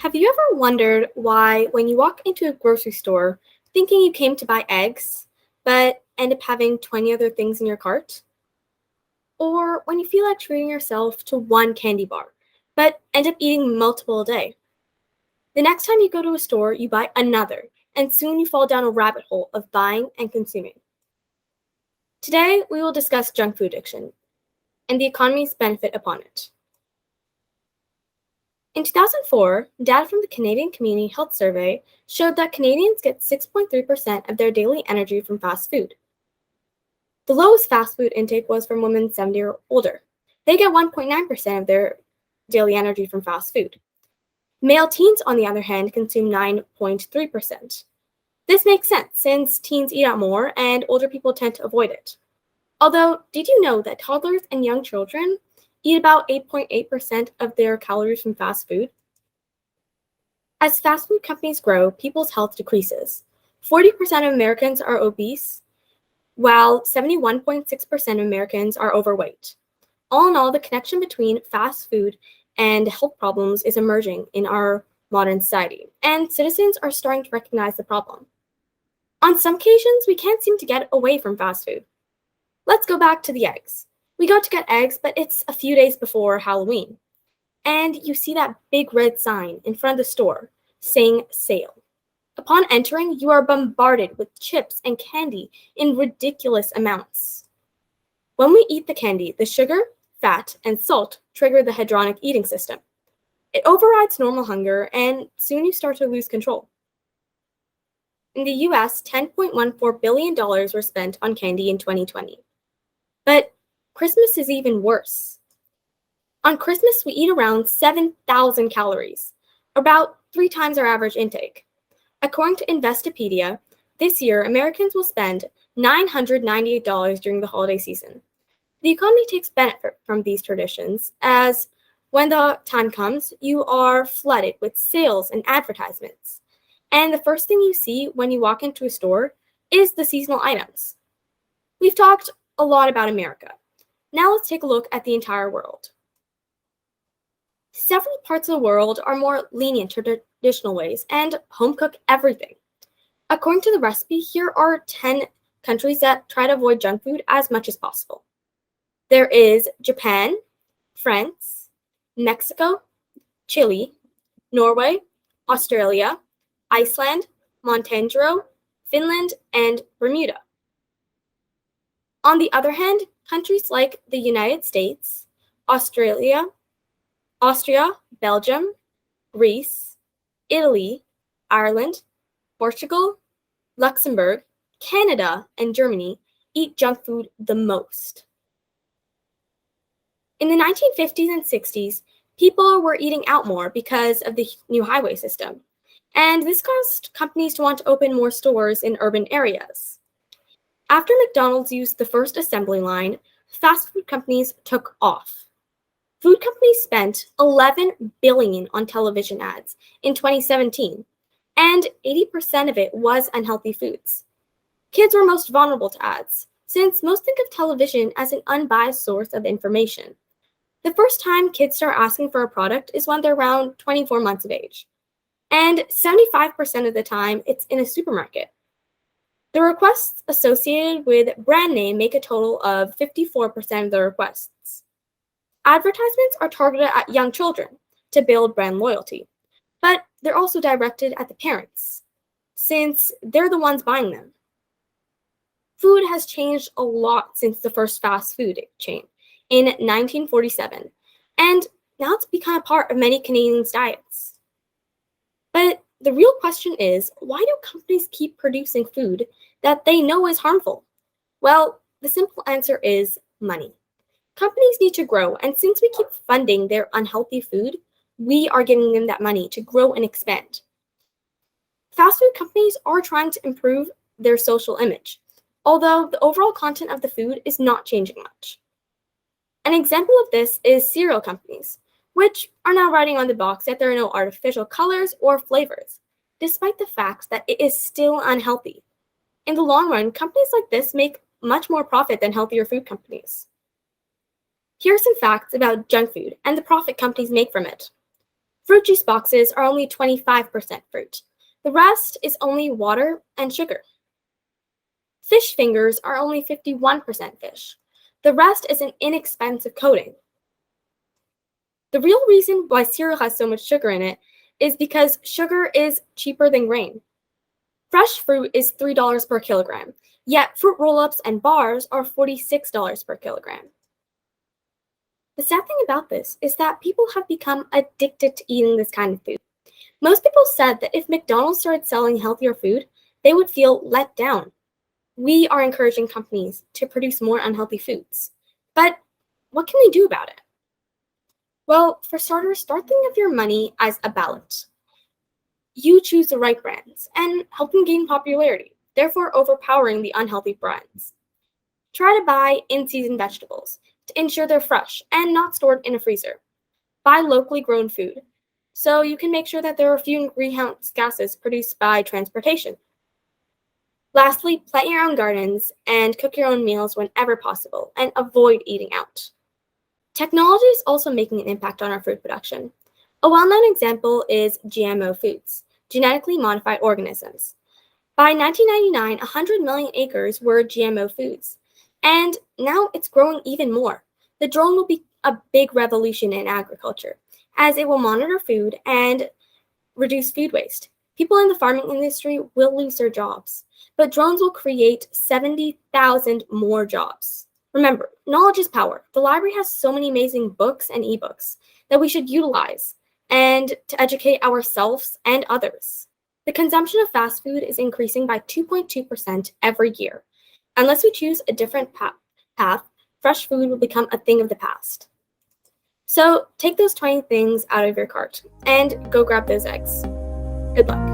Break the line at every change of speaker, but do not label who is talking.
Have you ever wondered why, when you walk into a grocery store thinking you came to buy eggs, but end up having 20 other things in your cart? Or when you feel like treating yourself to one candy bar, but end up eating multiple a day? The next time you go to a store, you buy another, and soon you fall down a rabbit hole of buying and consuming. Today, we will discuss junk food addiction and the economy's benefit upon it. In 2004, data from the Canadian Community Health Survey showed that Canadians get 6.3% of their daily energy from fast food. The lowest fast food intake was from women 70 or older. They get 1.9% of their daily energy from fast food. Male teens, on the other hand, consume 9.3%. This makes sense since teens eat out more and older people tend to avoid it. Although, did you know that toddlers and young children eat about 8.8% of their calories from fast food? As fast food companies grow, people's health decreases. 40% of Americans are obese, while 71.6% of Americans are overweight. All in all, the connection between fast food and health problems is emerging in our modern society, and citizens are starting to recognize the problem. On some occasions, we can't seem to get away from fast food. Let's go back to the eggs. We go to get eggs, but it's a few days before Halloween. And you see that big red sign in front of the store saying sale. Upon entering, you are bombarded with chips and candy in ridiculous amounts. When we eat the candy, the sugar, fat, and salt trigger the hedonic eating system. It overrides normal hunger, and soon you start to lose control. In the US, $10.14 billion were spent on candy in 2020. But Christmas is even worse. On Christmas, we eat around 7,000 calories, about 3 times our average intake. According to Investopedia, this year, Americans will spend $998 during the holiday season. The economy takes benefit from these traditions, as when the time comes, you are flooded with sales and advertisements. And the first thing you see when you walk into a store is the seasonal items. We've talked a lot about America. Now let's take a look at the entire world. Several parts of the world are more lenient to traditional ways and home cook everything. According to the recipe, here are 10 countries that try to avoid junk food as much as possible. There is Japan, France, Mexico, Chile, Norway, Australia, Iceland, Montenegro, Finland, and Bermuda. On the other hand, countries like the United States, Austria, Belgium, Greece, Italy, Ireland, Portugal, Luxembourg, Canada, and Germany eat junk food the most. In the 1950s and 60s, people were eating out more because of the new highway system, and this caused companies to want to open more stores in urban areas. After McDonald's used the first assembly line, fast food companies took off. Food companies spent $11 billion on television ads in 2017, and 80% of it was unhealthy foods. Kids were most vulnerable to ads, since most think of television as an unbiased source of information. The first time kids start asking for a product is when they're around 24 months of age, and 75% of the time it's in a supermarket. The requests associated with brand name make a total of 54% of the requests. Advertisements are targeted at young children to build brand loyalty, but they're also directed at the parents, since they're the ones buying them. Food has changed a lot since the first fast food chain in 1947, and now it's become a part of many Canadians' diets. But the real question is, why do companies keep producing food that they know is harmful? Well, the simple answer is money. Companies need to grow, and since we keep funding their unhealthy food, we are giving them that money to grow and expand. Fast food companies are trying to improve their social image, although the overall content of the food is not changing much. An example of this is cereal companies, which are now writing on the box that there are no artificial colors or flavors, despite the fact that it is still unhealthy. In the long run, companies like this make much more profit than healthier food companies. Here are some facts about junk food and the profit companies make from it. Fruit juice boxes are only 25% fruit. The rest is only water and sugar. Fish fingers are only 51% fish. The rest is an inexpensive coating. The real reason why cereal has so much sugar in it is because sugar is cheaper than grain. Fresh fruit is $3 per kilogram, yet fruit roll-ups and bars are $46 per kilogram. The sad thing about this is that people have become addicted to eating this kind of food. Most people said that if McDonald's started selling healthier food, they would feel let down. We are encouraging companies to produce more unhealthy foods. But what can we do about it? Well, for starters, start thinking of your money as a ballot. You choose the right brands and help them gain popularity, therefore overpowering the unhealthy brands. Try to buy in-season vegetables to ensure they're fresh and not stored in a freezer. Buy locally grown food so you can make sure that there are few greenhouse gases produced by transportation. Lastly, plant your own gardens and cook your own meals whenever possible, and avoid eating out. Technology is also making an impact on our food production. A well-known example is GMO foods, genetically modified organisms. By 1999, 100 million acres were GMO foods, and now it's growing even more. The drone will be a big revolution in agriculture, as it will monitor food and reduce food waste. People in the farming industry will lose their jobs, but drones will create 70,000 more jobs. Remember, knowledge is power. The library has so many amazing books and ebooks that we should utilize and to educate ourselves and others. The consumption of fast food is increasing by 2.2% every year. Unless we choose a different path, fresh food will become a thing of the past. So take those 20 things out of your cart and go grab those eggs. Good luck.